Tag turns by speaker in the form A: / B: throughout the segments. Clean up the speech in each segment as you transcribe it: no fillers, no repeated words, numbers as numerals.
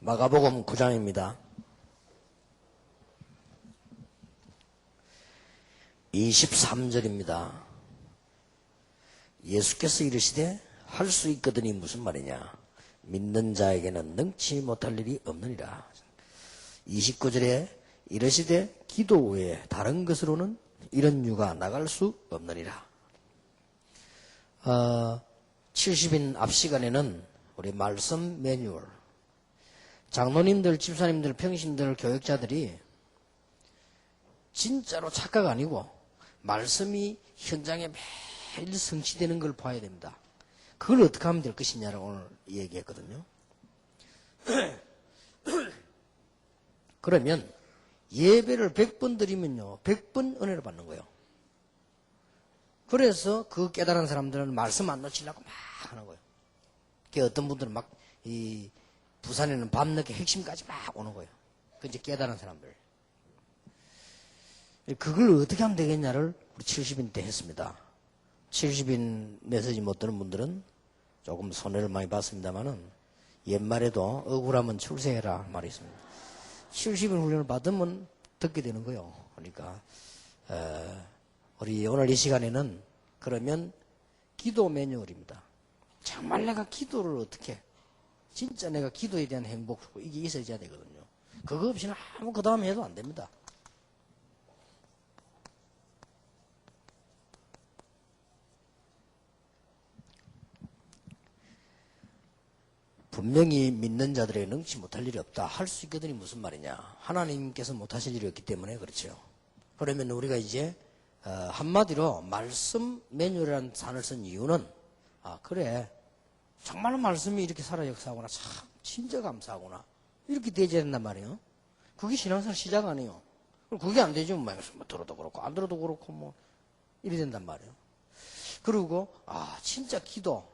A: 마가복음 9장입니다. 23절입니다. 예수께서 이르시되 할 수 있거든이 무슨 말이냐? 믿는 자에게는 능치 못할 일이 없느니라. 29절에 이르시되 기도 외에 다른 것으로는 이런 유가 나갈 수 없느니라. 70인 앞 시간에는 우리 말씀 매뉴얼, 장로님들, 집사님들, 평신들, 교역자들이 진짜로 착각 아니고 말씀이 현장에 매일 성취되는 걸 봐야 됩니다. 그걸 어떻게 하면 될 것이냐를 오늘 얘기했거든요. 그러면 예배를 100번 드리면요 100번 은혜를 받는 거예요. 그래서 그 깨달은 사람들은 말씀 안 놓치려고 막 하는 거예요. 어떤 분들은 막 부산에는 밤늦게 핵심까지 막 오는 거예요. 그 이제 깨달은 사람들. 그걸 어떻게 하면 되겠냐를 우리 70인 때 했습니다. 70인 메시지 못 듣는 분들은 조금 손해를 많이 봤습니다만은 옛말에도 억울하면 출세해라 말이 있습니다. 70인 훈련을 받으면 듣게 되는 거예요. 그러니까 우리 오늘 이 시간에는 그러면 기도 매뉴얼입니다. 정말 내가 기도를 어떻게 진짜 내가 기도에 대한 행복 이게 있어야 되거든요. 그거 없이는 아무 그 다음 해도 안 됩니다. 분명히 믿는 자들에게 능치 못할 일이 없다. 할 수 있거든이 무슨 말이냐. 하나님께서 못하실 일이 없기 때문에 그렇죠. 그러면 우리가 이제 한마디로 말씀 매뉴얼이라는 단어를 쓴 이유는 그래 정말로 말씀이 이렇게 살아 역사하구나. 참 진짜 감사하구나. 이렇게 되어야 된단 말이에요. 그게 신앙생활 시작 아니에요. 그게 안 되죠. 뭐 들어도 그렇고 안 들어도 그렇고 뭐 이래 된단 말이에요. 그리고 진짜 기도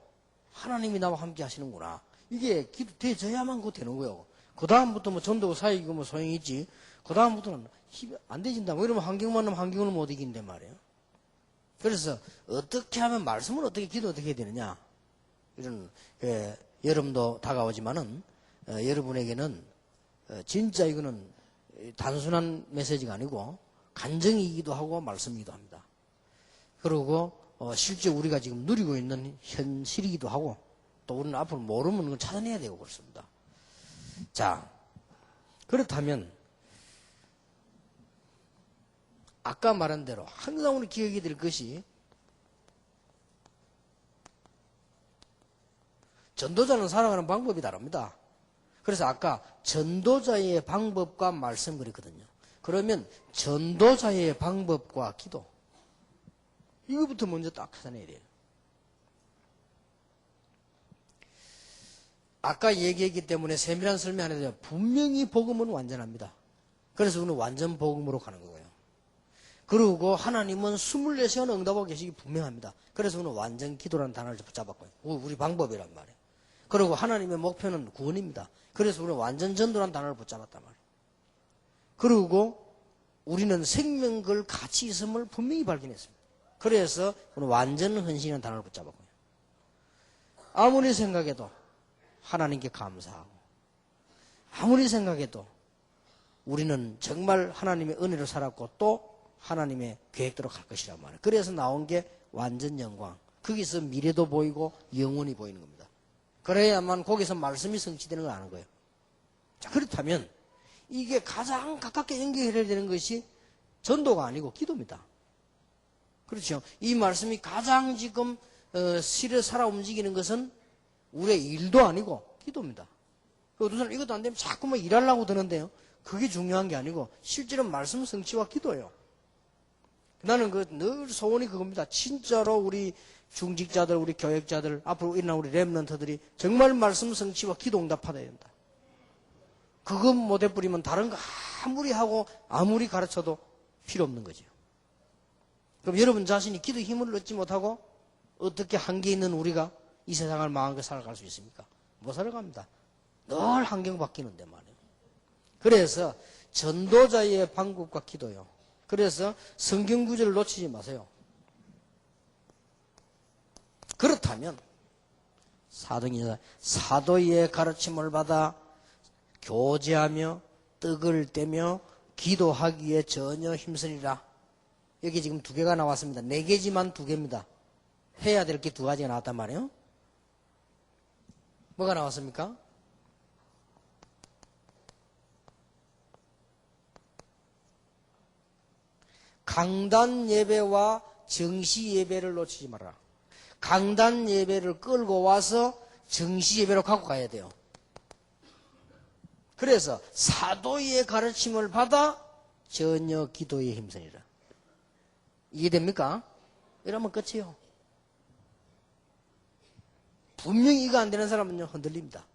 A: 하나님이 나와 함께 하시는구나. 이게 기도 되져야만 그거 되는 거예요. 그 다음부터 뭐 전도고 사역이고 뭐 소용이 있지. 그 다음부터는 힘이 안 되진다. 뭐 이러면 환경만 하면 환경을 못 이긴단 말이에요. 그래서 어떻게 하면 말씀을 어떻게 기도 어떻게 해야 되느냐. 이런 여름도 다가오지만은 여러분에게는 진짜 이거는 단순한 메시지가 아니고 간증이기도 하고 말씀이기도 합니다. 그리고 실제 우리가 지금 누리고 있는 현실이기도 하고 또 우리는 앞으로 모르면 그건 찾아내야 되고 그렇습니다. 자, 그렇다면 아까 말한 대로 항상 우리 기억이 될 것이 전도자는 살아가는 방법이 다릅니다. 그래서 아까 전도자의 방법과 말씀 그랬거든요. 그러면 전도자의 방법과 기도 이거부터 먼저 딱 찾아내야 돼요. 아까 얘기했기 때문에 세밀한 설명 안 해도 돼요. 분명히 복음은 완전합니다. 그래서 우리는 완전 복음으로 가는 거예요. 그리고 하나님은 24시간 응답하고 계시기 분명합니다. 그래서 우리는 완전 기도라는 단어를 붙잡았고요. 우리 방법이란 말이에요. 그리고 하나님의 목표는 구원입니다. 그래서 우리는 완전 전도라는 단어를 붙잡았단 말이에요. 그리고 우리는 생명걸 가치 있음을 분명히 발견했습니다. 그래서 우리는 완전 헌신이라는 단어를 붙잡았고요. 아무리 생각해도 하나님께 감사하고 아무리 생각해도 우리는 정말 하나님의 은혜로 살았고 또 하나님의 계획대로 갈 것이란 말이에요. 그래서 나온 게 완전 영광. 거기서 미래도 보이고 영원히 보이는 겁니다. 그래야만 거기서 말씀이 성취되는 걸 아는 거예요. 자, 그렇다면 이게 가장 가깝게 연결해야 되는 것이 전도가 아니고 기도입니다. 그렇죠. 이 말씀이 가장 지금 실에 살아 움직이는 것은 우리의 일도 아니고 기도입니다. 어떤 사람 이것도 안 되면 자꾸 뭐 일하려고 드는데요. 그게 중요한 게 아니고 실제로 말씀 성취와 기도예요. 나는 늘 소원이 그겁니다. 진짜로 우리 중직자들, 우리 교역자들, 앞으로 일어난 우리 렘넌트들이 정말 말씀 성취와 기도 응답받아야 된다. 그것 못 해버리면 다른 거 아무리 하고 아무리 가르쳐도 필요 없는 거죠. 그럼 여러분 자신이 기도 힘을 얻지 못하고 어떻게 한계 있는 우리가 이 세상을 마음껏 살아갈 수 있습니까? 못 살아갑니다. 늘 환경 바뀌는데 말이에요. 그래서 전도자의 방법과 기도요. 그래서 성경 구절을 놓치지 마세요. 그렇다면 사도의 가르침을 받아 교제하며 떡을 떼며 기도하기에 전혀 힘쓰리라. 여기 지금 2개가 나왔습니다. 4개지만 2개입니다. 해야 될 게 2가지가 나왔단 말이에요. 뭐가 나왔습니까? 강단 예배와 정시 예배를 놓치지 마라. 강단 예배를 끌고 와서 정시 예배로 갖고 가야 돼요. 그래서 사도의 가르침을 받아 전혀 기도에 힘쓰리라. 이해됩니까? 이러면 끝이에요. 분명히 이거 안 되는 사람은요, 흔들립니다.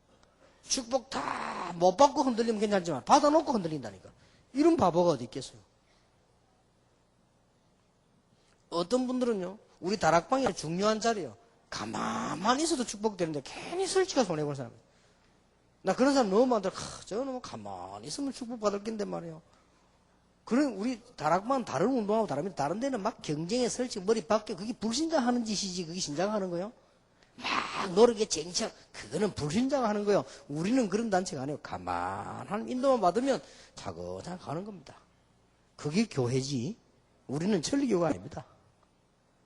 A: 축복 다 못 받고 흔들리면 괜찮지만 받아놓고 흔들린다니까. 이런 바보가 어디 있겠어요. 어떤 분들은요, 우리 다락방이 중요한 자리요. 가만히 있어도 축복되는데 괜히 설치가 손해보는 사람이에요. 나 그런 사람 너무 많더라. 저는 뭐 가만히 있으면 축복받을 낀데 말이에요. 그런 우리 다락방 다른 운동하고 다릅니다. 다른 데는 막 경쟁에 설치 머리 밖에 그게 불신자 하는 짓이지 그게 신자가 하는 거예요. 막 노력에 쟁취하 그거는 불신자가 하는 거예요. 우리는 그런 단체가 아니에요. 가만한 인도만 받으면 차근차근 가는 겁니다. 그게 교회지. 우리는 천리교가 아닙니다.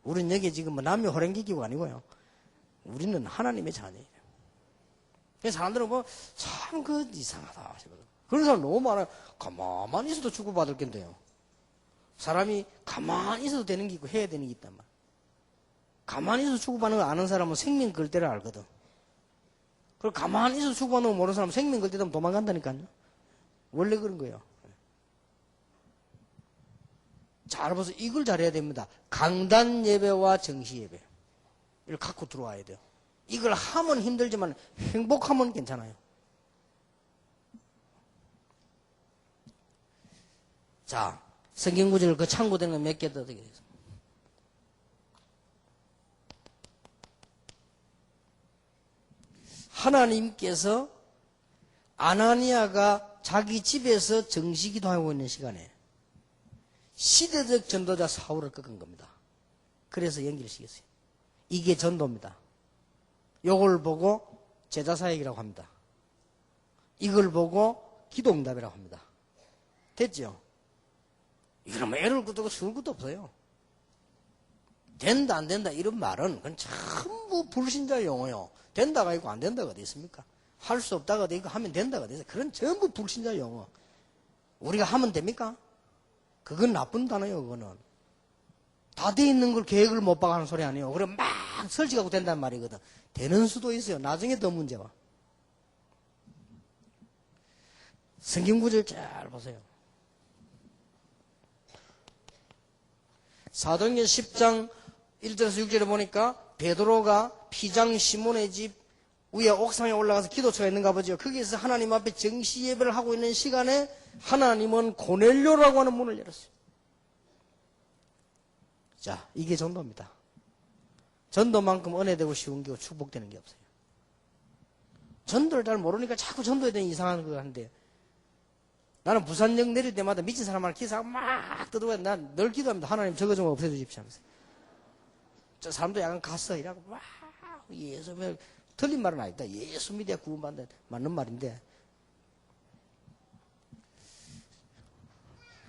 A: 우리는 여기 지금 뭐 남녀 호랭기교가 아니고요. 우리는 하나님의 자녀예요. 그래서 사람들은 뭐 참 그 이상하다 싶어요. 그런 사람 너무 많아요. 가만히 있어도 축복받을 겐데요. 사람이 가만히 있어도 되는 게 있고 해야 되는 게 있단 말이에요. 가만히 있어서 축복받는 거 아는 사람은 생명 걸 때를 알거든. 그리고 가만히 있어서 축복받는 거 모르는 사람은 생명 걸 때 되면 도망간다니까요. 원래 그런 거예요. 잘 보세요. 이걸 잘해야 됩니다. 강단 예배와 정시 예배. 이걸 갖고 들어와야 돼요. 이걸 하면 힘들지만 행복하면 괜찮아요. 자, 성경 구절 그 참고되는 거 몇 개 더 되겠습니다. 하나님께서 아나니아가 자기 집에서 정시기도하고 있는 시간에 시대적 전도자 사울을 꺾은 겁니다. 그래서 연기를 시켰어요. 이게 전도입니다. 요걸 보고 제자사역이라고 합니다. 이걸 보고 기도응답이라고 합니다. 됐죠? 이러면 애를 끄고 죽을 것도 없어요. 된다 안 된다 이런 말은 그건 전부 불신자 용어요. 된다가 있고 안 된다가 어디 있습니까? 할 수 없다가 어디 있고 하면 된다가 어디 있어요. 그런 전부 불신자 용어. 우리가 하면 됩니까? 그건 나쁜 단어예요. 그거는 다 돼 있는 걸 계획을 못 봐가는 소리 아니에요. 그럼 막 설치하고 된단 말이거든. 되는 수도 있어요. 나중에 더 문제와. 성경 구절 잘 보세요. 사도행전 10장 1절에서 6절에 보니까 베드로가 피장 시몬의 집 위에 옥상에 올라가서 기도처가 있는가 보죠. 거기에서 하나님 앞에 정시 예배를 하고 있는 시간에 하나님은 고넬료라고 하는 문을 열었어요. 자, 이게 전도입니다. 전도만큼 은혜되고 쉬운 게 축복되는 게 없어요. 전도를 잘 모르니까 자꾸 전도에 대한 이상한 거 하는데, 나는 부산역 내릴 때마다 미친 사람 하나 기사하고 막 떠들어요. 난 늘 기도합니다. 하나님 저거 좀 없애주십시오 하면서. 저 사람도 약간 갔어 이라고 막 예수 틀린 말은 아니다. 예수 믿어야 구원받는다. 맞는 말인데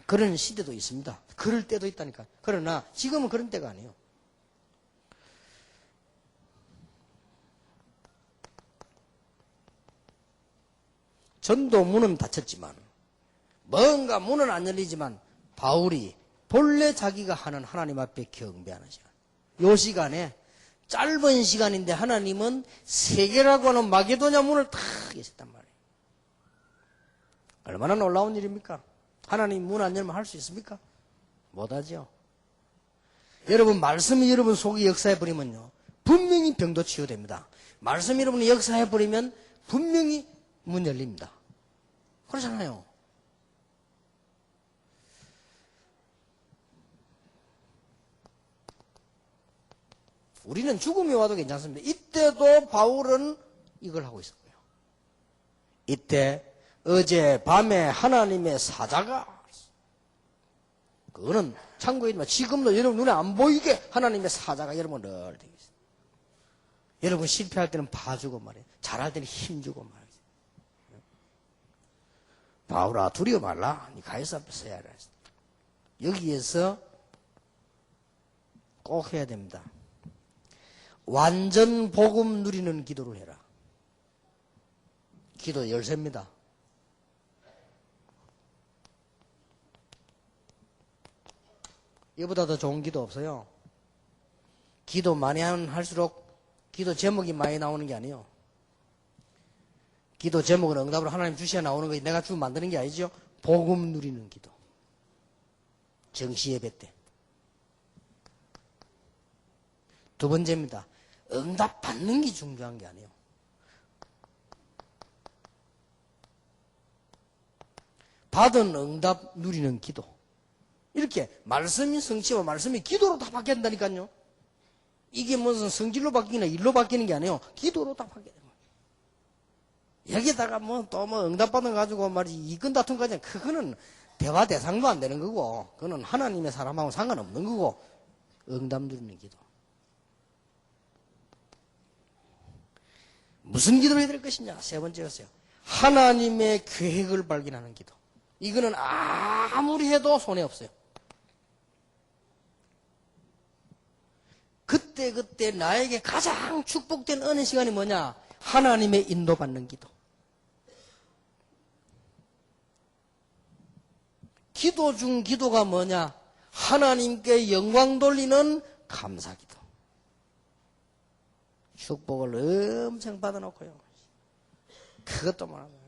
A: 그런 시대도 있습니다. 그럴 때도 있다니까. 그러나 지금은 그런 때가 아니에요. 전도 문은 닫혔지만 뭔가 문은 안 열리지만 바울이 본래 자기가 하는 하나님 앞에 경배하는 시간. 요 시간에 짧은 시간인데 하나님은 세계라고 하는 마게도냐 문을 탁 여셨단 말이에요. 얼마나 놀라운 일입니까? 하나님 문 안 열면 할 수 있습니까? 못하죠. 여러분 말씀이 여러분 속에 역사해버리면요 분명히 병도 치유됩니다. 말씀이 여러분이 역사해버리면 분명히 문 열립니다. 그렇잖아요. 우리는 죽음이 와도 괜찮습니다. 이때도 바울은 이걸 하고 있었고요. 이때 어제 밤에 하나님의 사자가 그거는 참고에 있지만 지금도 여러분 눈에 안 보이게 하나님의 사자가 여러분 늘 되고 있어요. 여러분 실패할 때는 봐주고 말이에요. 잘할 때는 힘주고 말이에요. 바울아 두려워 말라. 니 가이사 앞에 서야 하라. 여기에서 꼭 해야 됩니다. 완전 복음 누리는 기도를 해라. 기도 열쇠입니다. 이보다 더 좋은 기도 없어요. 기도 많이 할수록 기도 제목이 많이 나오는 게 아니에요. 기도 제목은 응답으로 하나님 주셔야 나오는 거지 내가 주 만드는 게 아니죠. 복음 누리는 기도. 정시 예배 때. 두 번째입니다. 응답 받는 게 중요한 게 아니에요. 받은 응답 누리는 기도. 이렇게 말씀이 성취와 말씀이 기도로 다 바뀐다니까요. 이게 무슨 성질로 바뀌나 일로 바뀌는 게 아니에요. 기도로 다 바뀌는 거예요. 여기다가 또 응답받은 가지고 말이지 이건 다툰 거지. 그거는 대화 대상도 안 되는 거고, 그거는 하나님의 사람하고 상관없는 거고, 응답 누리는 기도. 무슨 기도를 해야 될 것이냐? 세 번째였어요. 하나님의 계획을 발견하는 기도. 이거는 아무리 해도 손해 없어요. 그때 나에게 가장 축복된 은혜 시간이 뭐냐? 하나님의 인도받는 기도. 기도 중 기도가 뭐냐? 하나님께 영광 돌리는 감사 기도. 축복을 엄청 받아놓고요. 그것도 말합니다.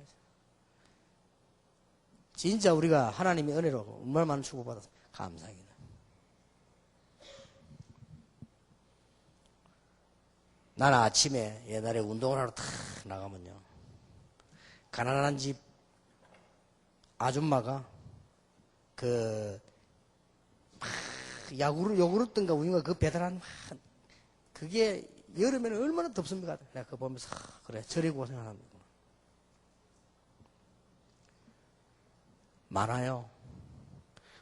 A: 진짜 우리가 하나님의 은혜로 얼마나 많은 축복받아서 감사합니다. 나는 아침에 옛날에 운동을 하러 탁 나가면요. 가난한 집 아줌마가 요구르트인가 우유가 그 배달한 그게 여름에는 얼마나 덥습니까? 내가 그거 보면서 그래 저리 고생하는구나. 많아요.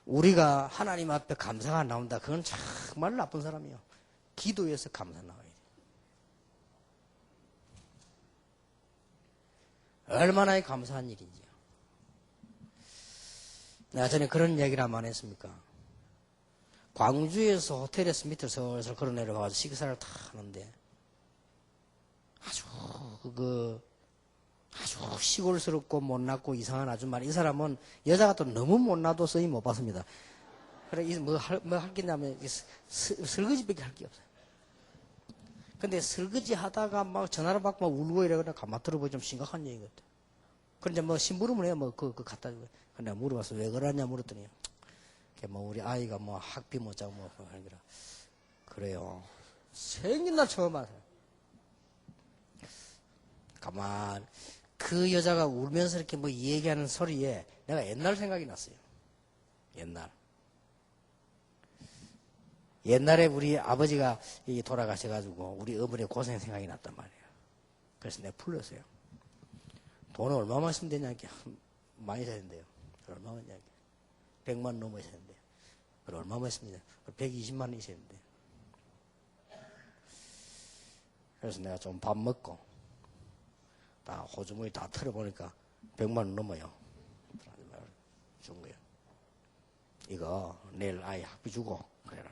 A: 우리가 하나님 앞에 감사가 안 나온다. 그건 정말 나쁜 사람이에요. 기도에서 감사 나와야 돼. 얼마나 감사한 일인지요. 내가 전에 그런 얘기를 한번 했습니까? 광주에서 호텔에서 밑으로 슬슬 걸어 내려가서 식사를 다 하는데 아주 시골스럽고 못났고 이상한 아줌마. 이 사람은 여자가 또 너무 못나도 쓰이 못 봤습니다. 그래 뭐 할 게 있냐면 설거지밖에 할 게 없어요. 근데 설거지 하다가 막 전화를 받고 막 울고 이러거나 가만 들어보면 좀 심각한 얘기거든. 그런데 뭐 심부름을 해야 그거 갖다 주고. 근데 물어봐서 왜 그러냐 물었더니 우리 아이가 학비 못 자고 하는 거라. 그래요. 생긴 날 처음 알아요. 가만 그 여자가 울면서 이렇게 얘기하는 소리에 내가 옛날 생각이 났어요. 옛날에 우리 아버지가 돌아가셔가지고 우리 어머니 고생 생각이 났단 말이에요. 그래서 내가 풀렸어요. 돈을 얼마만 쓰면 되냐, 많이 써야 된대요. 얼마만 이야기. 100만 원 넘어야 되는데. 그걸 얼마만 쓰면 되냐. 120만 원 있어야 되는데. 그래서 내가 좀 밥 먹고, 다 호주머니 다 털어보니까 100만 원 넘어요. 준 거예요. 이거 내일 아이 학비 주고, 그래라.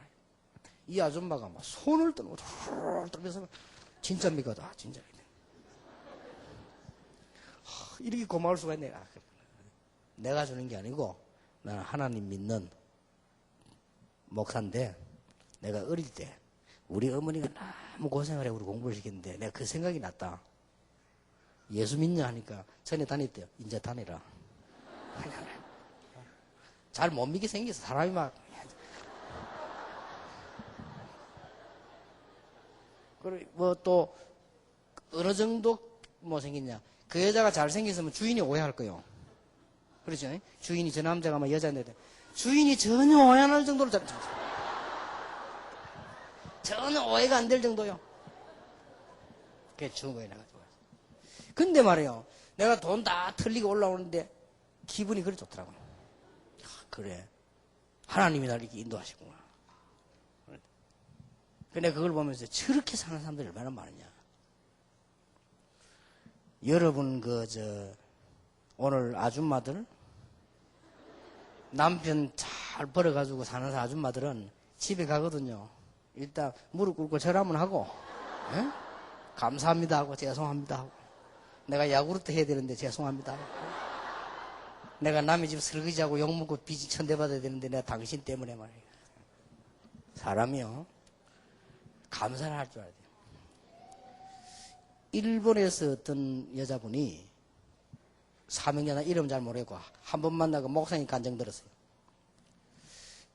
A: 이 아줌마가 막 손을 떨면서 진짜입니까? 진짜. 이렇게 고마울 수가 있네. 내가 주는 게 아니고 나는 하나님 믿는 목사인데 내가 어릴 때 우리 어머니가 너무 고생을 해 우리 공부를 시켰는데 내가 그 생각이 났다. 예수 믿냐 하니까 전에 다녔대요. 이제 다니라. 잘 못 믿게 생겨서 사람이 막 그리고 또 어느 정도 생겼냐. 그 여자가 잘생겼으면 주인이 오해할 거예요. 그렇죠? 주인이 저 남자가 여자인데 주인이 전혀 오해 안 할 정도로 전혀 오해가 안 될 정도요. 그게 좋은 거예요. 내가 좋아서. 근데 말이에요. 내가 돈 다 틀리고 올라오는데 기분이 그리 좋더라고요. 그래. 하나님이 나를 이렇게 인도하시구나. 근데 그걸 보면서 저렇게 사는 사람들이 얼마나 많으냐. 여러분 오늘 아줌마들 남편 잘 벌어가지고 사는 아줌마들은 집에 가거든요. 일단 무릎 꿇고 절 한번 하고, 에? 감사합니다 하고, 죄송합니다 하고, 내가 야구르트 해야 되는데 죄송합니다 하고, 내가 남의 집 설거지하고 욕먹고 빚이 천대받아야 되는데 내가 당신 때문에 말이에요. 사람이요, 감사를 할 줄 알아야 돼요. 일본에서 어떤 여자분이 사명자나 이름 잘 모르겠고 한 번 만나고 목사님 간증 들었어요.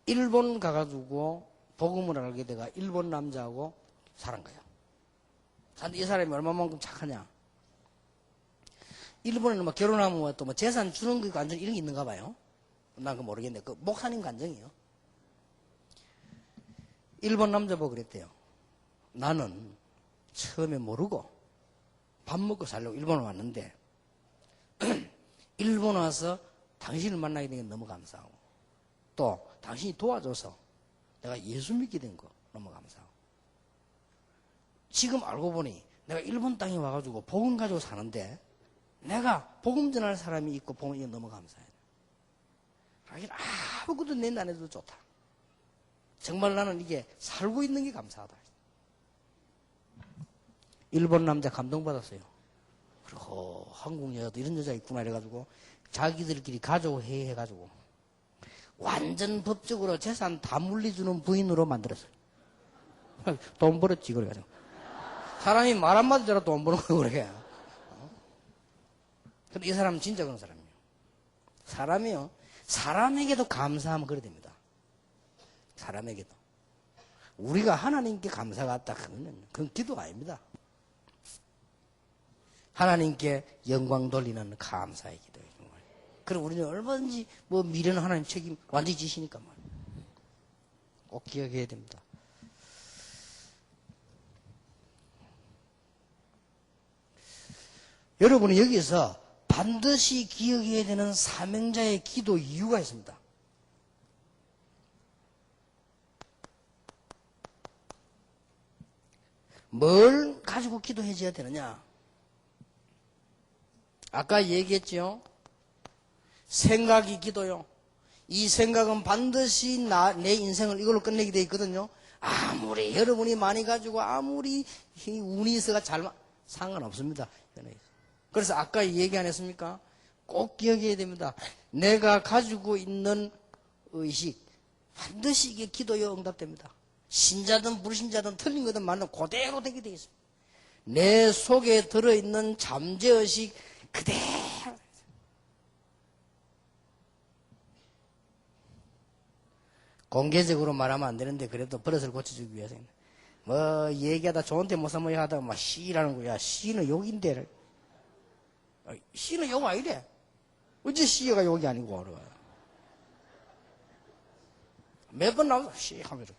A: 일본 가가지고 복음을 알게 돼가 일본 남자하고 살은 거예요. 근데 이 사람이 얼마만큼 착하냐. 일본에는 뭐 결혼하면 또 뭐 재산 주는 거 간증 이런 게 있는가 봐요. 난 그거 모르겠는데 그 목사님 간증이에요. 일본 남자 보고 그랬대요. 나는 처음에 모르고 밥 먹고 살려고 일본에 왔는데 일본 와서 당신을 만나게 된 게 너무 감사하고 또 당신이 도와줘서 내가 예수 믿게 된 거 너무 감사하고 지금 알고 보니 내가 일본 땅에 와가지고 복음 가지고 사는데 내가 복음 전할 사람이 있고 복음 이거 너무 감사해. 아무것도 내 안 해도 좋다. 정말 나는 이게 살고 있는 게 감사하다. 일본 남자 감동받았어요. 그리고 한국 여자도 이런 여자 있구나 이래가지고 자기들끼리 가족회의 해가지고 완전 법적으로 재산 다 물려주는 부인으로 만들었어요. 돈 벌었지 그래가지고 사람이 말 한마디 들어 돈 버는 거 그래. 근데 이 사람은 진짜 그런 사람이에요. 사람이요 사람에게도 감사하면 그래 됩니다. 사람에게도 우리가 하나님께 감사가 없다 그건 기도가 아닙니다. 하나님께 영광 돌리는 감사의 기도예요. 정말. 그럼 우리는 얼마든지 뭐 미래는 하나님 책임 완전히 지시니까 말이에요. 꼭 기억해야 됩니다. 여러분이 여기서 반드시 기억해야 되는 사명자의 기도 이유가 있습니다. 뭘 가지고 기도해줘야 되느냐? 아까 얘기했죠? 생각이 기도요. 이 생각은 반드시 내 인생을 이걸로 끝내게 돼 있거든요. 아무리 여러분이 많이 가지고 아무리 운이 있어가 상관없습니다. 그래서 아까 얘기 안 했습니까? 꼭 기억해야 됩니다. 내가 가지고 있는 의식 반드시 이게 기도요 응답됩니다. 신자든 불신자든 틀린 거든 맞는 그대로 되게 돼 있습니다. 내 속에 들어있는 잠재의식 그대로 공개적으로 말하면 안 되는데 그래도 버릇을 고쳐주기 위해서 뭐 얘기하다 좋은 데 못 삼아야 하다가 막 씨라는 거야. 씨는 욕인데 씨는 욕 아니래. 어째 씨가 욕이 아니고 그래. 매번 나와서 씨 하면서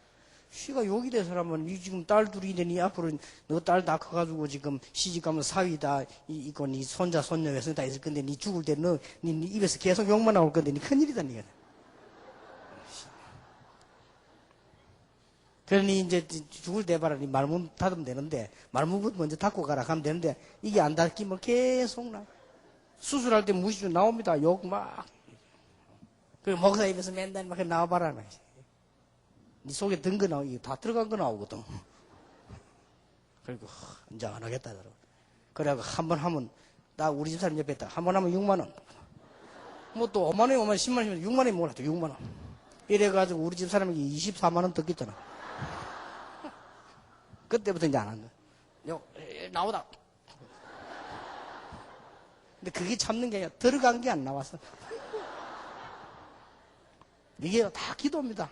A: 씨가 욕이 돼 사람은 니 지금 딸 둘인데 니 앞으로 너 딸 다 커가지고 지금 시집가면 사위다 있고 니 손자 손녀 외손 다 있을 건데 니 죽을 때 너 니 입에서 계속 욕만 나올 건데 니 큰일이다 니가. 그러니 이제 죽을 때 봐라 니 말문 닫으면 되는데 말문부터 먼저 닫고 가라 하면 되는데 이게 안 닫히면 계속 나. 수술할 때 무시주 나옵니다. 욕 막. 그리고 목사 입에서 맨날 막 나와봐라. 네 속에 든 거 나오고 다 들어간 거 나오거든. 그리고 이제 안 하겠다. 그래갖고 한 번 하면 나 우리 집사람 옆에 있다. 한 번 하면 6만 원. 뭐 또 5만 원, 5만 원, 10만 원이면 6만 원이 몰라. 또 6만 원. 이래가지고 우리 집사람에게 24만 원 뜯겼잖아. 그때부터 이제 안 한다. 나오다. 근데 그게 참는 게 아니라 들어간 게 안 나왔어. 이게 다 기도입니다.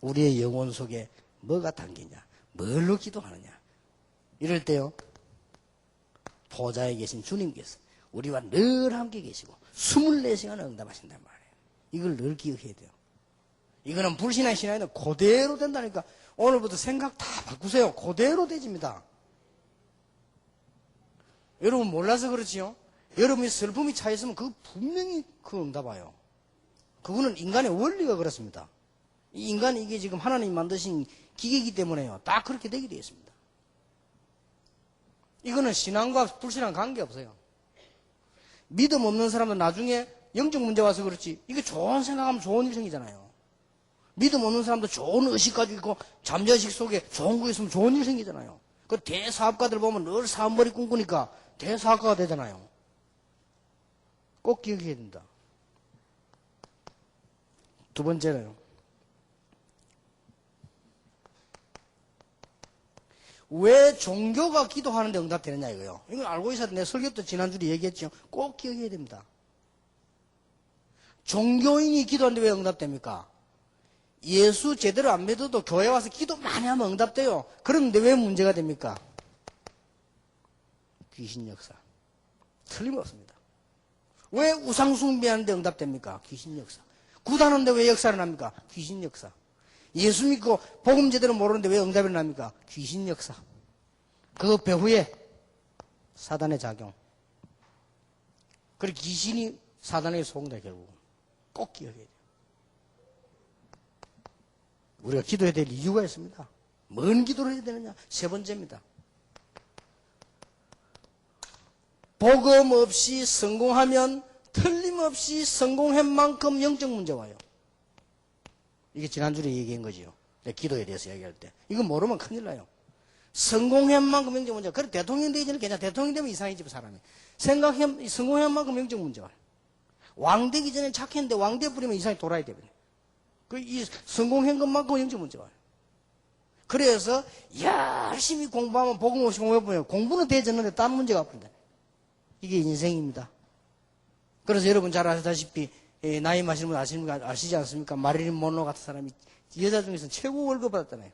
A: 우리의 영혼 속에 뭐가 담기냐? 뭘로 기도하느냐? 이럴 때요. 보좌에 계신 주님께서 우리와 늘 함께 계시고 24시간 응답하신단 말이에요. 이걸 늘 기억해야 돼요. 이거는 불신앙 신앙에는 그대로 된다니까. 오늘부터 생각 다 바꾸세요. 그대로 되집니다. 여러분 몰라서 그렇지요. 여러분이 슬픔이 차 있으면 그거 분명히 그 응답 와요. 그거는 인간의 원리가 그렇습니다. 이 인간이 이게 지금 하나님 만드신 기계이기 때문에요. 딱 그렇게 되게 되어 있습니다. 이거는 신앙과 불신앙 관계없어요. 믿음 없는 사람도 나중에 영적 문제 와서 그렇지. 이게 좋은 생각하면 좋은 일 생기잖아요. 믿음 없는 사람도 좋은 의식 가지고 있고 잠재의식 속에 좋은 거 있으면 좋은 일 생기잖아요. 그 대사업가들 보면 늘 사업머리 꿈꾸니까 대사업가가 되잖아요. 꼭 기억해야 된다. 두 번째는 왜 종교가 기도하는데 응답되느냐 이거요. 이걸 알고 있어야 돼. 내 설교 때 지난주에 얘기했죠. 꼭 기억해야 됩니다. 종교인이 기도하는데 왜 응답됩니까? 예수 제대로 안 믿어도 교회 와서 기도 많이 하면 응답돼요. 그런데 왜 문제가 됩니까? 귀신 역사. 틀림없습니다. 왜 우상 숭배하는데 응답됩니까? 귀신 역사. 굿하는데 왜 역사를 납니까? 귀신 역사. 예수 믿고 복음 제대로 모르는데 왜 응답이 납니까? 귀신 역사. 그 배후에 사단의 작용. 그리고 귀신이 사단에게 속는다 결국. 꼭 기억해야 돼요. 우리가 기도해야 될 이유가 있습니다. 뭔 기도를 해야 되느냐? 세 번째입니다. 복음 없이 성공하면 틀림없이 성공한 만큼 영적 문제 와요. 이게 지난주에 얘기한 거지요. 기도에 대해서 얘기할 때. 이거 모르면 큰일 나요. 성공한 만큼 영적 문제. 그래, 대통령 되기 전에 괜찮아. 대통령 되면 이상해지고 사람이. 성공한 만큼 영적 문제 와요. 왕 되기 전에 착했는데 왕 돼버리면 이상하게 돌아야 되거든요. 이 성공한 것만큼 영적 문제 와요. 그래서 열심히 공부하면 복음 없이 공부해보면 공부는 되졌는데 다른 문제가 없습니다. 이게 인생입니다. 그래서 여러분 잘 아시다시피 나이 마시는 분 아시지 않습니까? 마릴린 monroe 같은 사람이 여자 중에서 최고 월급 받았잖아요.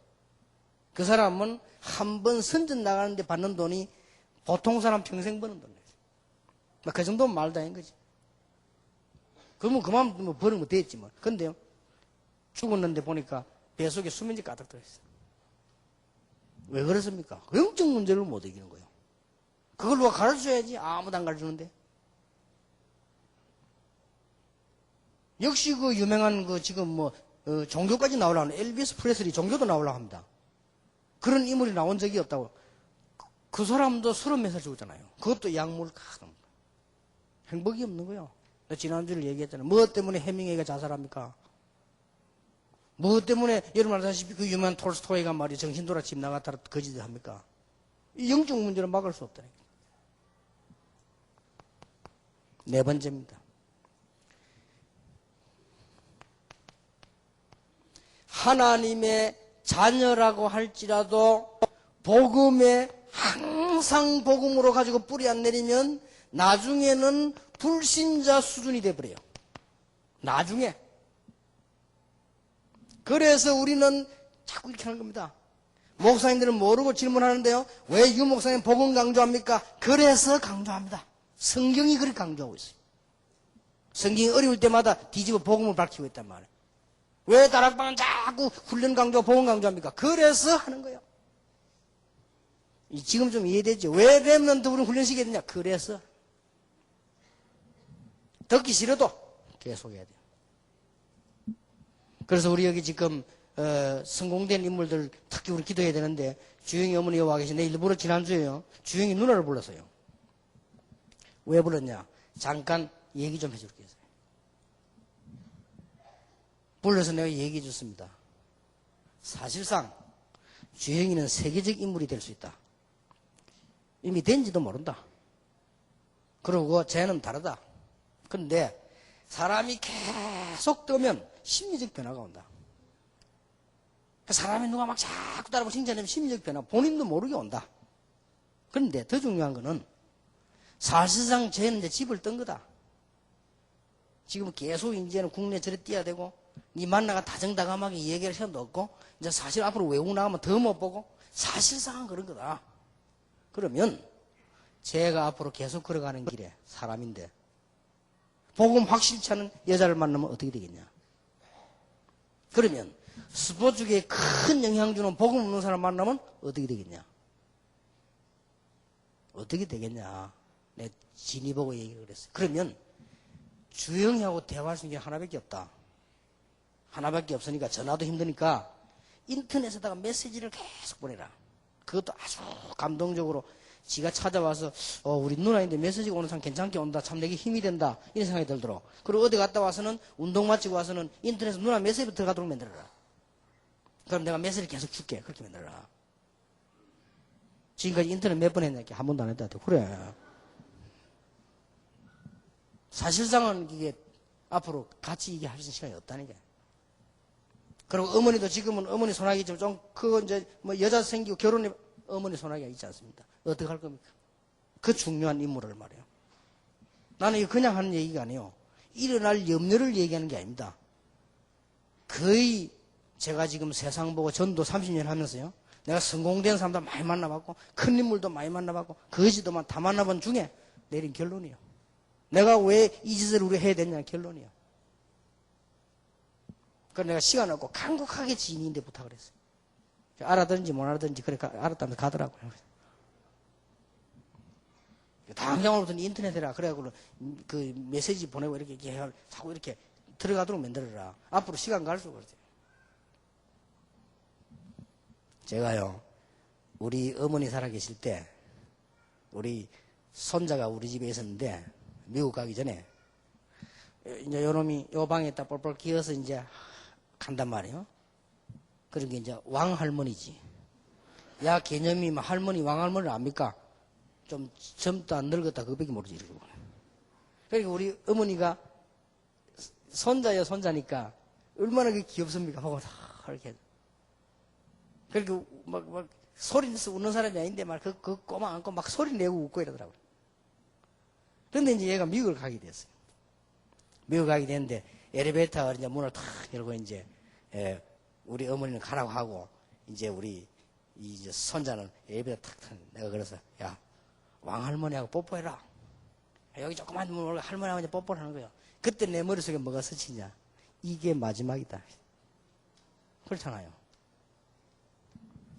A: 그 사람은 한 번 선전 나가는데 받는 돈이 보통 사람 평생 버는 돈이에요. 그 정도면 말도 아닌 거지. 그러면 그만 버는 거 됐지 뭐. 근데요, 죽었는데 보니까 배 속에 수면제 가득 들어있어요. 왜 그렇습니까? 영적 문제를 못 이기는 거예요. 그걸 누가 가르쳐줘야지. 아무도 안 가르쳐주는데. 역시 그 유명한 그 지금 종교까지 나오려고 하는 엘비스 프레슬리 종교도 나오려고 합니다. 그런 인물이 나온 적이 없다고. 그 사람도 30몇 살 죽었잖아요. 그것도 약물 가끔. 행복이 없는 거예요. 지난주에 얘기했잖아요. 무엇 때문에 해밍웨이가 자살합니까? 무엇 때문에 여러분 아시다시피 그 유명한 톨스토이가 말이야 정신 돌아 집 나갔다가 거짓을 합니까? 이 영적 문제는 막을 수 없다니까. 네 번째입니다. 하나님의 자녀라고 할지라도 복음에 항상 복음으로 가지고 뿌리 안 내리면 나중에는 불신자 수준이 돼버려요. 나중에. 그래서 우리는 자꾸 이렇게 하는 겁니다. 목사님들은 모르고 질문하는데요. 왜 유 목사님 복음 강조합니까? 그래서 강조합니다. 성경이 그렇게 강조하고 있어요. 성경이 어려울 때마다 뒤집어 복음을 밝히고 있단 말이에요. 왜 다락방은 자꾸 훈련 강조, 복음 강조합니까? 그래서 하는 거예요. 지금 좀 이해되죠? 왜 렘넌트 우리는 훈련시켜야 되냐? 그래서. 듣기 싫어도 계속 해야 돼요. 그래서 우리 여기 지금 성공된 인물들 특히 우리 기도해야 되는데 주영이 어머니가 와 계신데 일부러 지난주에요. 주영이 누나를 불렀어요. 왜 불렀냐? 잠깐 얘기 좀 해줄게요. 불러서 내가 얘기해 줬습니다. 사실상 주영이는 세계적 인물이 될 수 있다. 이미 된지도 모른다. 그리고 쟤는 다르다. 그런데 사람이 계속 뜨면 심리적 변화가 온다. 사람이 누가 막 자꾸 따라고 칭찬하면 심리적 변화, 본인도 모르게 온다. 그런데 더 중요한 거는 사실상 쟤는 이제 집을 뜬 거다. 지금 계속 이제는 국내 저래 뛰어야 되고, 니 만나가 다정다감하게 얘기할 시간도 없고, 이제 사실 앞으로 외국 나가면 더 못 보고, 사실상은 그런 거다. 그러면 제가 앞으로 계속 걸어가는 길에 사람인데, 복음 확실치 않은 여자를 만나면 어떻게 되겠냐? 그러면 스포츠계에 큰 영향 주는 복음 없는 사람 만나면 어떻게 되겠냐? 어떻게 되겠냐? 내 진이 보고 얘기를 했어요. 그러면 주영이하고 대화할 수 있는 게 하나밖에 없다. 하나밖에 없으니까 전화도 힘드니까 인터넷에다가 메시지를 계속 보내라. 그것도 아주 감동적으로 지가 찾아와서 우리 누나인데 메시지가 오는 사람 괜찮게 온다. 참 내게 힘이 된다. 이런 생각이 들도록. 그리고 어디 갔다 와서는 운동 마치고 와서는 인터넷에 누나 메시지 들어가도록 만들어라. 그럼 내가 메시지를 계속 줄게. 그렇게 만들어라. 지금까지 인터넷 몇 번 했냐? 한 번도 안 했다. 그래. 사실상은 이게 앞으로 같이 이게 할 수 있는 시간이 없다는 게. 그리고 어머니도 지금은 어머니 손아귀 좀 그거 이제 뭐 여자 생기고 결혼해 어머니 손아귀가 있지 않습니까? 어떻게 할 겁니까? 그 중요한 임무를 말이에요. 나는 이거 그냥 하는 얘기가 아니에요. 일어날 염려를 얘기하는 게 아닙니다. 거의 제가 지금 세상 보고 전도 30년 하면서요. 내가 성공된 사람도 많이 만나봤고 큰 인물도 많이 만나봤고 거지도 다 만나본 중에 내린 결론이에요. 내가 왜 이 짓을 우리 해야 되냐는 결론이에요. 그래서 내가 시간 없고 간곡하게 지인인데 부탁을 했어요. 알아듣는지 못 알아듣는지 그래 알았다면 가더라고요. 당장으로부터는 인터넷에라 그래가지고 그 메시지 보내고 이렇게 자꾸 이렇게 들어가도록 만들어라. 앞으로 시간 갈수록 그러세요. 제가요 우리 어머니 살아계실 때 우리 손자가 우리 집에 있었는데 미국 가기 전에 이제 요놈이 요 방에 딱 뻘뻘 기어서 이제 간단 말이에요. 그런 게 이제 왕할머니지. 야 개념이 막 할머니 왕할머니를 압니까? 좀 젊다 늙었다 그거밖에 모르지. 이러고. 그러니까 우리 어머니가 손자야 손자니까 얼마나 그게 귀엽습니까? 하고 이렇게. 그러니까 막 소리 내서 웃는 사람이 아닌데 막 그 꼬마 안고 막 소리 내고 웃고 이러더라고요. 그런데 이제 얘가 미국을 가게 됐어요. 미국 가게 됐는데 엘리베이터가 이제 문을 탁 열고 이제 우리 어머니는 가라고 하고 이제 우리 이제 손자는 엘리베이터 탁 내가 그래서 야 왕할머니하고 뽀뽀해라. 여기 조그만 문 할머니하고 뽀뽀를 하는 거예요. 그때 내 머릿속에 뭐가 스치냐. 이게 마지막이다. 그렇잖아요.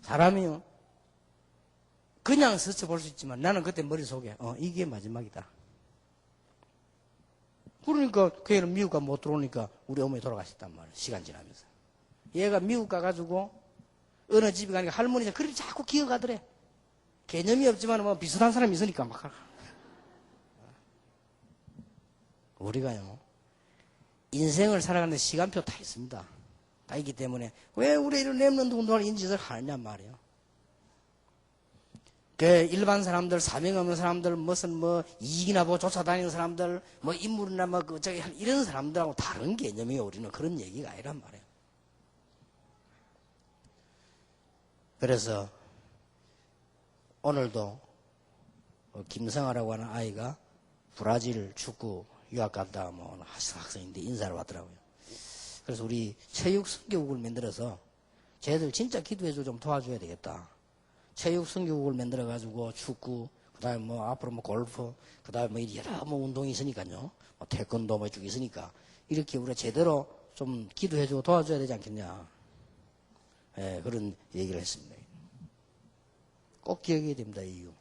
A: 사람이요. 그냥 스쳐볼 수 있지만 나는 그때 머릿속에 이게 마지막이다. 그러니까 그 애는 미국 가 못 들어오니까 우리 어머니 돌아가셨단 말이에요. 시간 지나면서. 얘가 미국 가가지고 어느 집에 가니까 할머니가 그렇게 자꾸 기어가더래. 개념이 없지만 뭐 비슷한 사람이 있으니까 막. 우리가요. 인생을 살아가는데 시간표 다 있습니다. 다 있기 때문에 왜 우리 이런 랩런트 운동을 이런 짓을 하느냐 말이에요. 그 일반 사람들, 사명 없는 사람들, 무슨 뭐 이익이나 뭐 쫓아다니는 사람들, 뭐 인물이나 뭐 저기 이런 사람들하고 다른 개념이에요. 우리는 그런 얘기가 아니란 말이에요. 그래서 오늘도 김성아라고 하는 아이가 브라질 축구 유학 갔다 뭐 학생인데 인사를 왔더라고요. 그래서 우리 체육 선교국을 만들어서 쟤들 진짜 기도해줘 좀 도와줘야 되겠다. 체육 선교국을 만들어가지고 축구, 그 다음에 뭐 앞으로 뭐 골프, 그 다음에 뭐 여러 뭐 운동이 있으니까요. 뭐 태권도 뭐 쭉 있으니까 이렇게 우리가 제대로 좀 기도해주고 도와줘야 되지 않겠냐. 예, 그런 얘기를 했습니다. 꼭 기억해야 됩니다, 이 이유.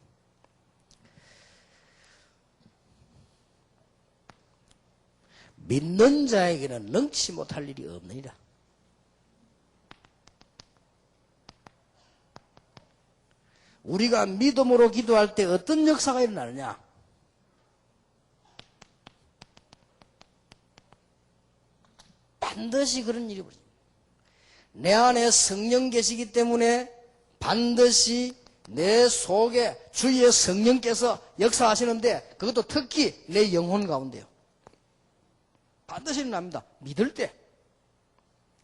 A: 믿는 자에게는 능치 못할 일이 없느니라. 우리가 믿음으로 기도할 때 어떤 역사가 일어나느냐? 반드시 그런 일이 벌어집니다. 내 안에 성령 계시기 때문에 반드시 내 속에 주의 성령께서 역사하시는데 그것도 특히 내 영혼 가운데요. 반드시 일어납니다. 믿을 때.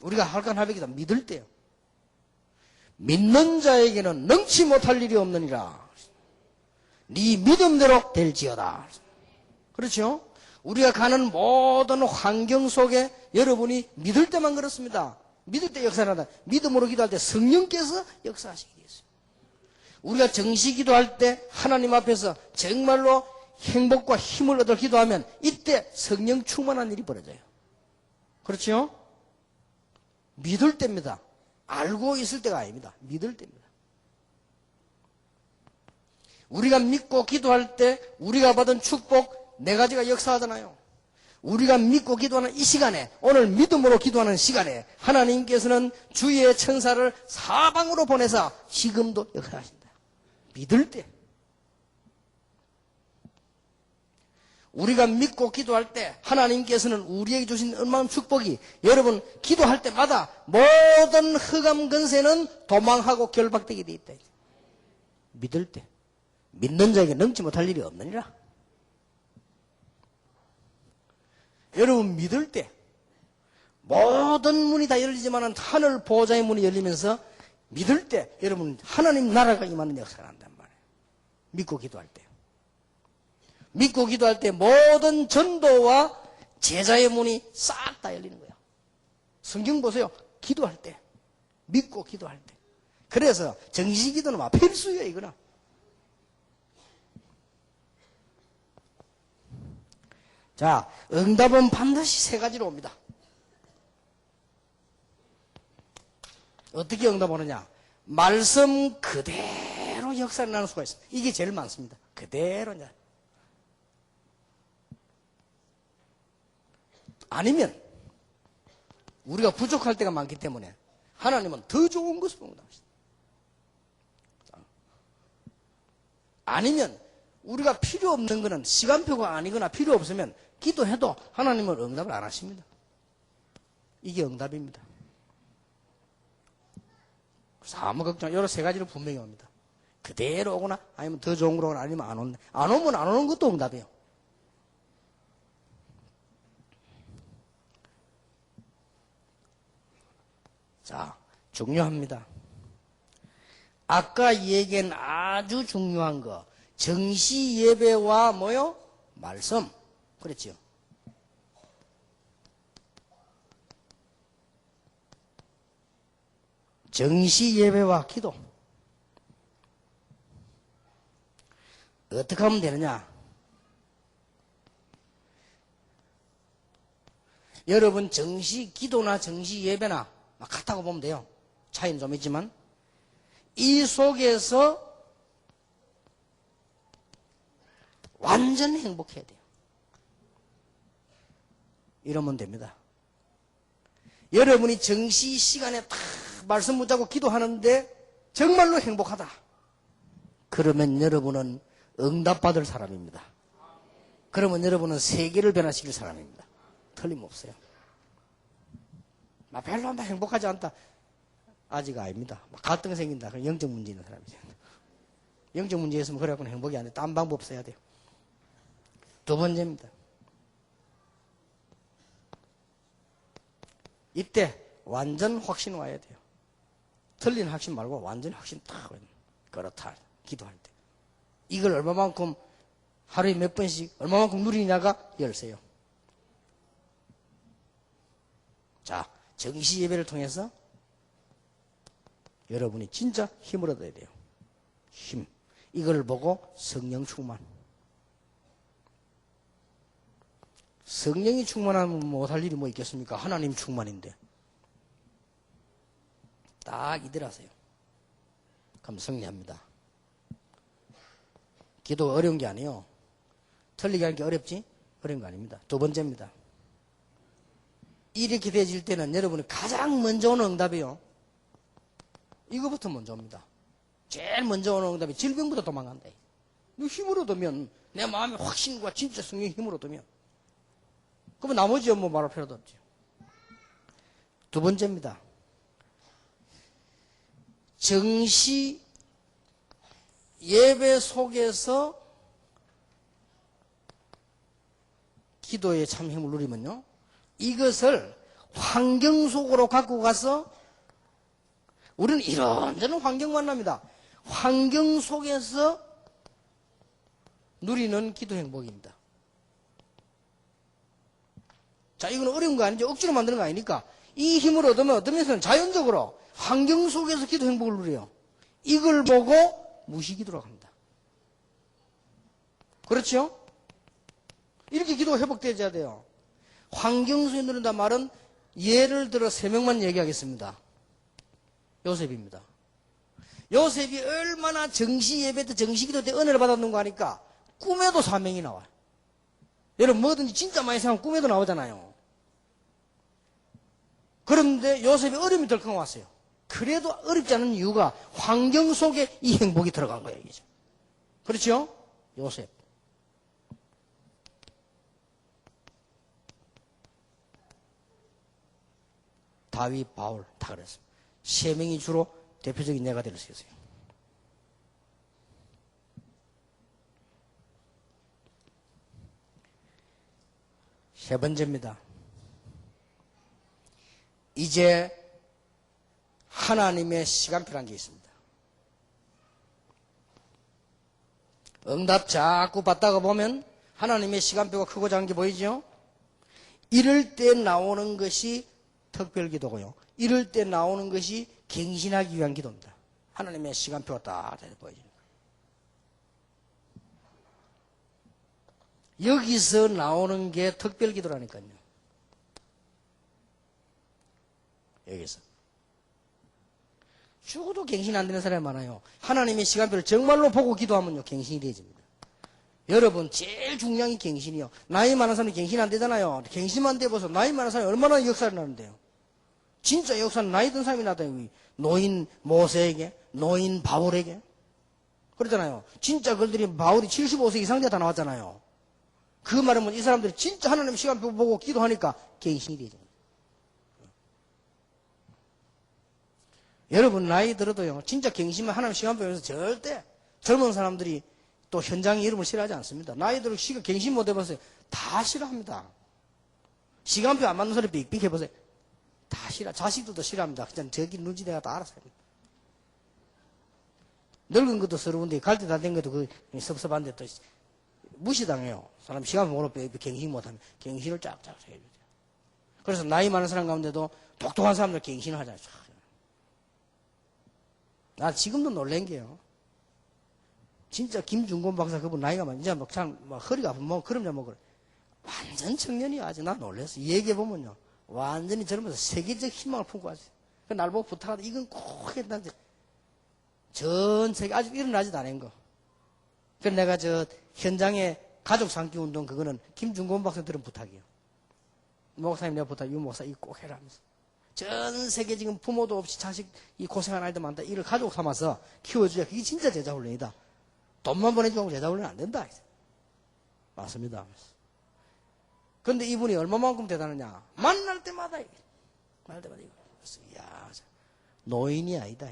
A: 우리가 할간하백이다. 믿을 때요. 믿는 자에게는 능치 못할 일이 없느니라. 네 믿음대로 될지어다. 그렇죠? 우리가 가는 모든 환경 속에 여러분이 믿을 때만 그렇습니다. 믿을 때 역사한다. 믿음으로 기도할 때 성령께서 역사하시게 되어 있습니다. 우리가 정시 기도할 때 하나님 앞에서 정말로 행복과 힘을 얻어 기도하면 이때 성령 충만한 일이 벌어져요. 그렇죠? 믿을 때입니다. 알고 있을 때가 아닙니다. 믿을 때입니다. 우리가 믿고 기도할 때 우리가 받은 축복 네 가지가 역사하잖아요. 우리가 믿고 기도하는 이 시간에, 오늘 믿음으로 기도하는 시간에 하나님께서는 주의 천사를 사방으로 보내서 지금도 역사하신다. 믿을 때. 우리가 믿고 기도할 때 하나님께서는 우리에게 주신 얼마나 축복이 여러분 기도할 때마다 모든 흑암 근세는 도망하고 결박되게 돼 있다. 믿을 때 믿는 자에게 넘지 못할 일이 없느니라. 여러분 믿을 때 모든 문이 다 열리지만 하늘 보호자의 문이 열리면서 믿을 때 여러분 하나님 나라가 임하는 역사가 난단 말이에요. 믿고 기도할 때. 믿고 기도할 때 모든 전도와 제자의 문이 싹 다 열리는 거예요. 성경 보세요. 기도할 때. 믿고 기도할 때. 그래서 정시기도는 막 필수예요, 이거는. 자, 응답은 반드시 세 가지로 옵니다. 어떻게 응답하느냐? 말씀 그대로 역사를 나눌 수가 있습니다. 이게 제일 많습니다. 그대로 이제. 아니면 우리가 부족할 때가 많기 때문에 하나님은 더 좋은 것으로 응답하십니다. 아니면 우리가 필요 없는 것은 시간표가 아니거나 필요 없으면 기도해도 하나님은 응답을 안 하십니다. 이게 응답입니다. 그래서 아무 걱정, 여러 세 가지로 분명히 옵니다. 그대로 오거나 아니면 더 좋은 거로 오거나 아니면 안 온다. 안 오면 안 오는 것도 응답이에요. 자, 중요합니다. 아까 얘기한 아주 중요한 거, 정시 예배와 뭐요? 말씀. 그랬지요. 정시 예배와 기도. 어떻게 하면 되느냐? 여러분 정시 기도나 정시 예배나 같다고 보면 돼요. 차이는 좀 있지만 이 속에서 완전 행복해야 돼요. 이러면 됩니다. 여러분이 정시 시간에 딱 말씀 붙잡고 기도하는데 정말로 행복하다. 그러면 여러분은 응답받을 사람입니다. 그러면 여러분은 세계를 변화시킬 사람입니다. 틀림없어요. 별로 막 행복하지 않다. 아직 아닙니다. 갈등 생긴다. 그럼 영적 문제 있는 사람이죠. 영적 문제 있으면 그래갖고는 행복이 안 돼. 딴 방법 써야 돼요. 두 번째입니다. 이때 완전 확신 와야 돼요. 틀린 확신 말고 완전 확신 딱 와야 돼요. 그렇다. 기도할 때. 이걸 얼마만큼 하루에 몇 번씩 얼마만큼 누리냐가 열쇠요. 자, 정시 예배를 통해서 여러분이 진짜 힘을 얻어야 돼요. 힘. 이걸 보고 성령 충만. 성령이 충만하면 못할 일이 뭐 있겠습니까? 하나님 충만인데. 딱 이대로 하세요. 그럼 승리합니다. 기도가 어려운 게 아니에요. 틀리게 하는 게 어렵지? 어려운 거 아닙니다. 두 번째입니다. 이렇게 되어질 때는 여러분이 가장 먼저 오는 응답이요. 이거부터 먼저 옵니다. 제일 먼저 오는 응답이 질병보다 도망간다. 너 힘으로 두면 내 마음의 확신과 진짜 성령의 힘으로 두면 그러면 나머지 뭐 말할 필요도 없죠. 두 번째입니다. 정시 예배 속에서 기도에 참 힘을 누리면요. 이것을 환경 속으로 갖고 가서 우리는 이런저런 환경 만납니다. 환경 속에서 누리는 기도 행복입니다. 자, 이건 어려운 거 아니죠? 억지로 만드는 거 아니니까 이 힘을 얻으면 어떤 면에서는 자연적으로 환경 속에서 기도 행복을 누려요. 이걸 보고 무시기도라고 합니다. 그렇죠? 이렇게 기도가 회복되어야 돼요. 환경 속에 누린다 말은 예를 들어 3명만 얘기하겠습니다. 요셉입니다. 요셉이 얼마나 정시 예배 때 정시기도 때 은혜를 받았는가 하니까 꿈에도 사명이 나와요. 여러분 뭐든지 진짜 많이 생각하면 꿈에도 나오잖아요. 그런데 요셉이 어려움이 덜컥 왔어요. 그래도 어렵지 않은 이유가 환경 속에 이 행복이 들어간 거예요. 이죠. 그렇죠? 요셉. 다윗, 바울 다 그랬습니다. 세 명이 주로 대표적인 예가 될 수 있어요. 세 번째입니다. 이제 하나님의 시간표라는 게 있습니다. 응답 자꾸 받다가 보면 하나님의 시간표가 크고 작은 게 보이죠? 이럴 때 나오는 것이 특별기도고요. 이럴 때 나오는 것이 갱신하기 위한 기도입니다. 하나님의 시간표가 딱 보여집니다. 여기서 나오는 게 특별기도라니까요. 여기서. 죽어도 갱신 안 되는 사람이 많아요. 하나님의 시간표를 정말로 보고 기도하면요, 갱신이 되어집니다. 여러분, 제일 중요한 게 갱신이요. 나이 많은 사람이 갱신 안 되잖아요. 갱신만 돼보세요. 나이 많은 사람이 얼마나 역사를 나는데요. 진짜 역사는 나이 든 사람이 나다요. 노인 모세에게, 노인 바울에게. 그러잖아요. 진짜 그들이 바울이 75세 이상 돼 다 나왔잖아요. 그 말은 이 사람들이 진짜 하나님 시간표 보고 기도하니까 갱신이 되죠. 여러분 나이 들어도요. 진짜 갱신만 하나님 시간표에서 절대 젊은 사람들이 또 현장에 이름을 싫어하지 않습니다. 나이 들어 갱신 못 해보세요. 다 싫어합니다. 시간표 안 맞는 소리 삑삑 해보세요. 다 싫어. 자식들도 싫어합니다. 그냥 저기 눈치대가 다 알아서 합니다. 늙은 것도 서러운데 갈 때 다 된 것도 그 섭섭한데 또 무시당해요. 사람 시간 모로 갱신 못하면 갱신을 쫙쫙 해줘요. 그래서 나이 많은 사람 가운데도 똑똑한 사람들 갱신을 하잖아요. 나 지금도 놀란 게요. 진짜 김중곤 박사 그분 나이가 많이 이제 막 허리가 아프면 뭐 그럼요 뭐 그래. 완전 청년이야. 아직 나 놀랐어. 얘기해 보면요. 완전히 젊어서 세계적 희망을 품고 왔어요. 그 날 보고 부탁하다 이건 꼭 했는데 전 세계 아직 일어나지도 않은 거. 그래서 내가 저 현장에 가족 상기 운동 그거는 김중곤 박사들은 부탁이에요. 목사님 내가 부탁, 유 목사 이거 꼭 해라 하면서. 전 세계 지금 부모도 없이 자식 이 고생하는 아이들 많다. 이걸 가족 삼아서 키워줘야 그게 진짜 제자훈련이다. 돈만 보내주고 제자훈련 안 된다. 맞습니다. 그런데 이분이 얼마만큼 대단하냐. 만날 때마다 이거. 야, 노인이 아니다.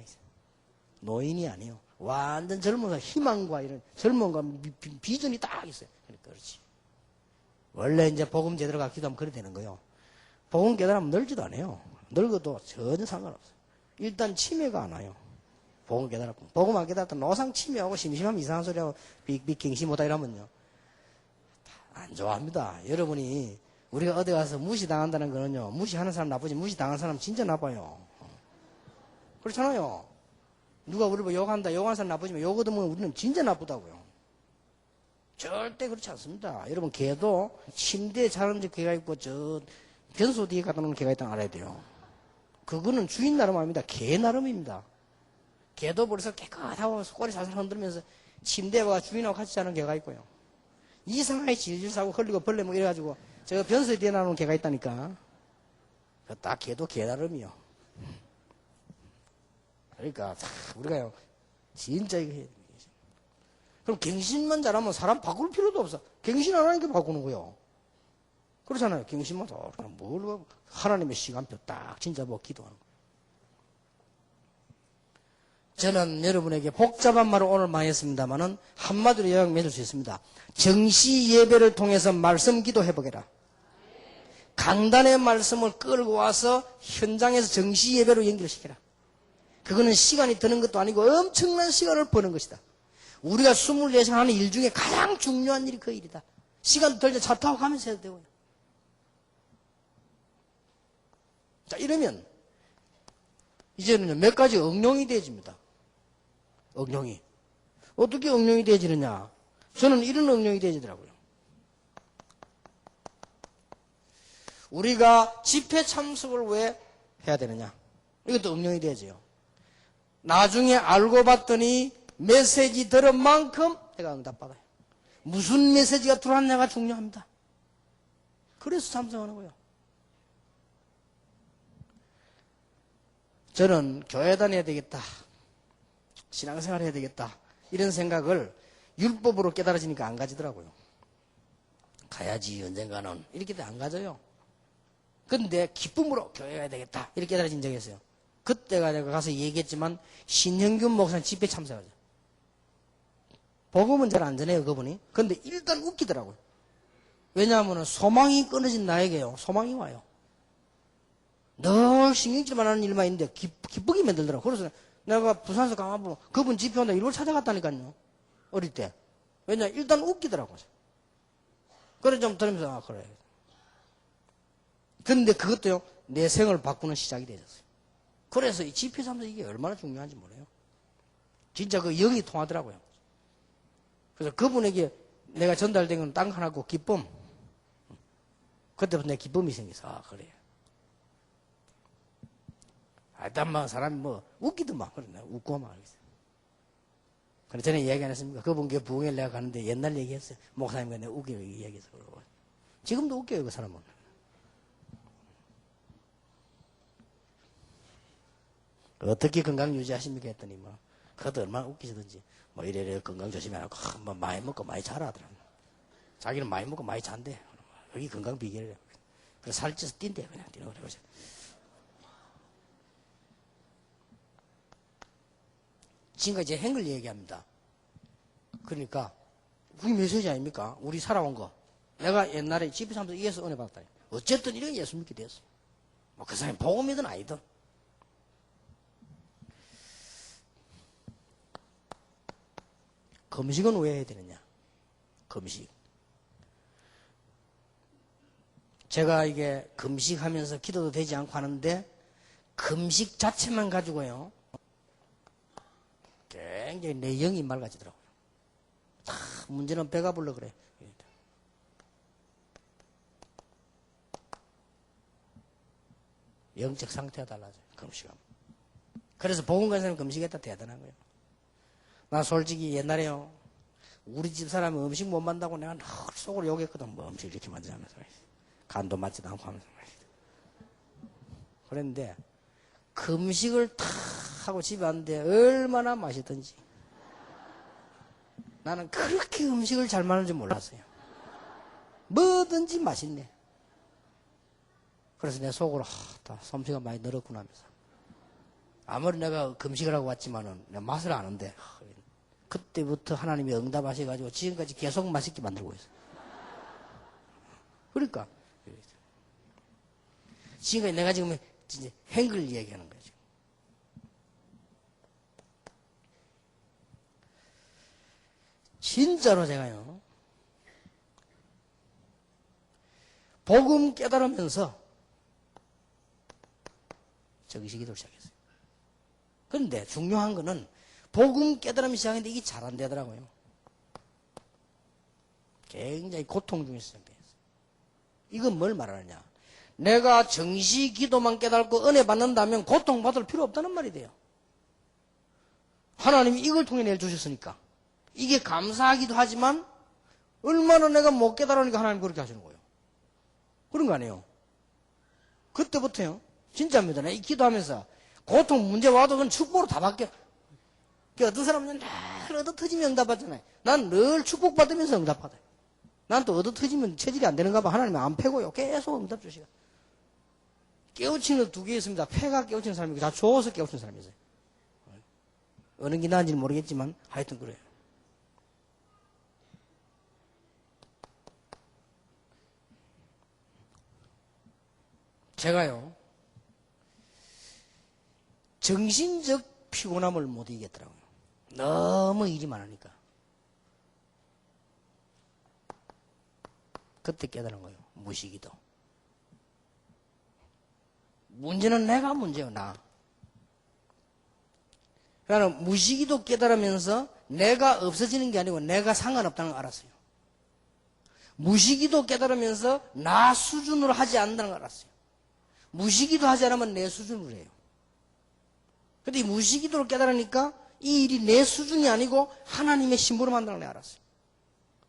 A: 노인이 아니에요. 완전 젊은 희망과 이런 젊은과 비전이 딱 있어요. 그러니까 그렇지. 원래 이제 복음 제대로 가기도 하면 그래 되는 거예요. 복음 깨달으면 늙지도 않아요. 늙어도 전혀 상관없어요. 일단 치매가 안 와요. 복음 깨달았고. 복음 안 깨달았다 노상 치매하고 심심하면 이상한 소리하고 빅빅 갱신 못하 이러면요. 안 좋아합니다. 여러분이 우리가 어디 가서 무시당한다는 거는요. 무시하는 사람 나쁘지 무시당한 사람 진짜 나빠요. 그렇잖아요. 누가 우리 뭐 욕한다. 욕하는 사람 나쁘지만 욕 얻으면 우리는 진짜 나쁘다고요. 절대 그렇지 않습니다. 여러분 개도 침대에 자는 개가 있고 저 변소 뒤에 갖다 놓는 개가 있다는 알아야 돼요. 그거는 주인 나름 아닙니다. 개 나름입니다. 개도 벌써 깨끗하고 꼬리 살살 흔들면서 침대에 와 주인하고 같이 자는 개가 있고요. 이상하게 질질 싸고 흘리고 벌레 뭐 이래가지고 저 변소 뒤에 나오는 개가 있다니까. 딱 개도 개 나름이요. 그러니까 우리가요 진짜 이거 해야 됩니다. 그럼 갱신만 잘하면 사람 바꿀 필요도 없어. 갱신 안 하니까 바꾸는 거요. 그렇잖아요. 갱신만 더 그냥 뭘 하나님의 시간표 딱 진짜 뭐 기도하는 거예요. 저는 여러분에게 복잡한 말을 오늘 많이 했습니다만은 한마디로 요약 맺을 수 있습니다. 정시 예배를 통해서 말씀 기도해보게라. 강단의 말씀을 끌고 와서 현장에서 정시 예배로 연결시켜라. 그거는 시간이 드는 것도 아니고 엄청난 시간을 버는 것이다. 우리가 24시간 하는 일 중에 가장 중요한 일이 그 일이다. 시간 들때 차 타고 가면서 해도 되고요. 자, 이러면 이제는 몇 가지 응용이 되어집니다. 응용이. 어떻게 응용이 되어지느냐. 저는 이런 응용이 되어지더라고요. 우리가 집회 참석을 왜 해야 되느냐. 이것도 응용이 되어져요. 나중에 알고 봤더니 메시지 들은 만큼 내가 응답받아요. 무슨 메시지가 들어왔냐가 중요합니다. 그래서 참석하는 거예요. 저는 교회 다녀야 되겠다. 신앙생활 해야 되겠다. 이런 생각을 율법으로 깨달아지니까 안 가지더라고요. 가야지 언젠가는. 이렇게 안 가져요. 근데 기쁨으로 교회 가야 되겠다. 이렇게 깨달아진 적이 있어요. 그때가 내가 가서 얘기했지만 신형균 목사님 집회 참석하죠. 복음은 잘 안 전해요, 그분이. 근데 일단 웃기더라고요. 왜냐하면 소망이 끊어진 나에게요. 소망이 와요. 늘 신경질만 하는 일만 있는데 기쁘게 만들더라고요. 그래서 내가 부산에서 가면 그분 집회 온다 일부러 찾아갔다니까요. 어릴 때. 왜냐 일단 웃기더라고요. 그래 좀 들으면서 아 그래. 근데 그것도요. 내 생을 바꾸는 시작이 되었어요. 그래서 이 집회 참석 이게 얼마나 중요한지 몰라요. 진짜 그 영이 통하더라고요. 그래서 그분에게 내가 전달된 건 딱 하나고 기쁨. 그때부터 내 기쁨이 생겨서 아 그래. 일단 사람이 웃기더만 그래 웃고 막 그래 전에 이야기 안 했습니까? 그분 께 부흥회 내가 가는데 옛날 얘기했어요. 목사님과 내가 웃기고 이야기해서 그러고 지금도 웃겨요 그 사람은. 어떻게 건강 유지하십니까 했더니 그것도 얼마나 웃기시든지 이래래 건강 조심해라고 많이 먹고 많이 자라 하더라고. 자기는 많이 먹고 많이 잔대. 여기 건강 비결이래. 그래서 살쪄서 뛴대 그냥 뛰는 거래. 지금까지 이제 행을 얘기합니다. 그러니까 그게 메시지 아닙니까? 우리 살아온 거. 내가 옛날에 집회 참석 이해서 은혜 받았다. 어쨌든 이런 예수 믿게 됐어. 그 사람이 복음이든 아니든. 금식은 왜 해야 되느냐? 금식. 제가 이게 금식하면서 기도도 되지 않고 하는데 금식 자체만 가지고요. 굉장히 내 영이 맑아지더라고요. 문제는 배가 불러 그래. 영적 상태가 달라져요. 금식하면. 그래서 복음 가는 사람이 금식했다 대단한 거예요. 나 솔직히 옛날에요. 우리 집 사람이 음식 못 만다고 내가 늘 속으로 욕했거든. 음식 이렇게 만들면서. 간도 맞지도 않고 하면서. 그랬는데 금식을 탁 하고 집에 왔는데 얼마나 맛있던지. 나는 그렇게 음식을 잘 만들 줄 몰랐어요. 뭐든지 맛있네. 그래서 내 속으로 솜씨가 많이 늘었구나 하면서. 아무리 내가 금식을 하고 왔지만은 내가 맛을 아는데 그때부터 하나님이 응답하셔가지고 지금까지 계속 맛있게 만들고 있어요. 그러니까 지금까지 내가 지금 진짜 행글 얘기하는 거예요. 진짜로 제가요. 복음 깨달으면서 정식기도를 시작했어요. 그런데 중요한 거는 복음 깨달으면 시작했는데 이게 잘 안 되더라고요. 굉장히 고통 중에서 시작했어요. 이건 뭘 말하느냐. 내가 정식기도만 깨달고 은혜 받는다면 고통받을 필요 없다는 말이 돼요. 하나님이 이걸 통해 내주셨으니까. 이게 감사하기도 하지만 얼마나 내가 못 깨달으니까 하나님 그렇게 하시는 거예요. 그런 거 아니에요. 그때부터요. 진짜입니다. 이 기도하면서 고통 문제 와도 그건 축복으로 다 바뀌어. 어떤 사람은 늘 얻어터지면 응답받잖아요. 난 늘 축복받으면서 응답받아요. 난 또 얻어터지면 체질이 안 되는가 봐. 하나님이 안 패고요. 계속 응답 주시고. 깨우치는 두 개 있습니다. 패가 깨우치는 사람이고 다 줘서 깨우치는 사람이 있어요. 어느 게 나은지는 모르겠지만 하여튼 그래요. 제가요. 정신적 피곤함을 못 이기겠더라고요. 너무 일이 많으니까. 그때 깨달은 거예요. 무시기도. 문제는 내가 문제요, 나. 그러니까 무시기도 깨달으면서 내가 없어지는 게 아니고 내가 상관없다는 걸 알았어요. 무시기도 깨달으면서 나 수준으로 하지 않는다는 걸 알았어요. 무시기도 하지 않으면 내 수준으로 해요. 근데 이 무시기도를 깨달으니까 이 일이 내 수준이 아니고 하나님의 신부로 만드는 걸 알았어요.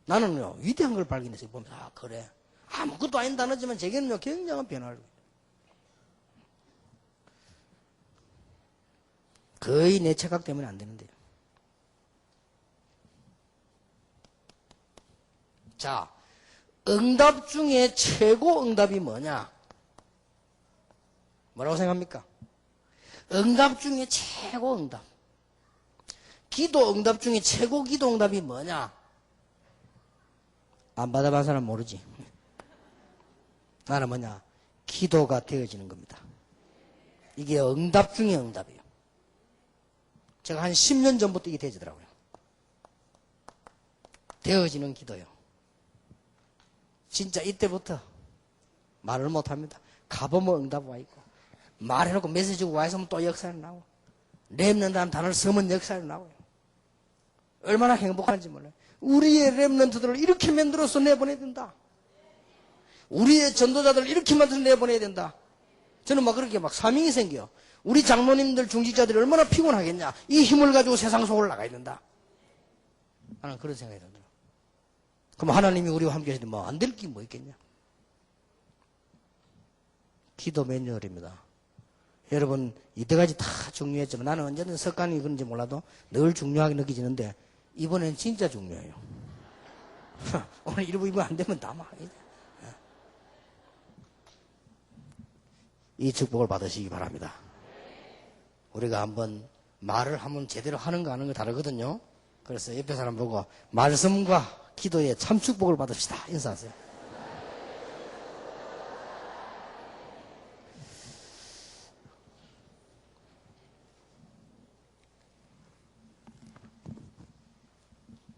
A: 나는요, 위대한 걸 발견했어요. 보면서, 아, 그래. 아무것도 아닌 단어지만 제게는요, 굉장한 변화를. 거의 내 착각 때문에 안 되는데요. 자, 응답 중에 최고 응답이 뭐냐? 뭐라고 생각합니까? 응답 중에 최고 응답. 기도 응답 중에 최고 기도 응답이 뭐냐? 안 받아본 사람 모르지. 나는 뭐냐? 기도가 되어지는 겁니다. 이게 응답 중에 응답이에요. 제가 한 10년 전부터 이게 되어지더라고요. 되어지는 기도요. 진짜 이때부터 말을 못합니다. 가보면 응답 와 있고, 말해놓고 메시지 와 있으면 또 역사를 나오고, 랩런트라는 단어를 쓰면 역사를 나오고, 얼마나 행복한지 몰라요. 우리의 랩런트들을 이렇게 만들어서 내보내야 된다. 우리의 전도자들을 이렇게 만들어서 내보내야 된다. 저는 막 그렇게 막 사명이 생겨요. 우리 장로님들, 중직자들이 얼마나 피곤하겠냐. 이 힘을 가지고 세상 속으로 나가야 된다. 나는 그런 생각이 들어요. 그럼 하나님이 우리와 함께 하시면 뭐 안 될 게 뭐 있겠냐. 기도 매뉴얼입니다. 여러분, 이때까지 다 중요했지만 나는 언제든 습관이 그런지 몰라도 늘 중요하게 느껴지는데 이번엔 진짜 중요해요. 오늘 일부 이거 안 되면 다 막. 이 축복을 받으시기 바랍니다. 우리가 한번 말을 한번 제대로 하는 거 하는 거 다르거든요. 그래서 옆에 사람 보고 말씀과 기도에 참 축복을 받읍시다. 인사하세요.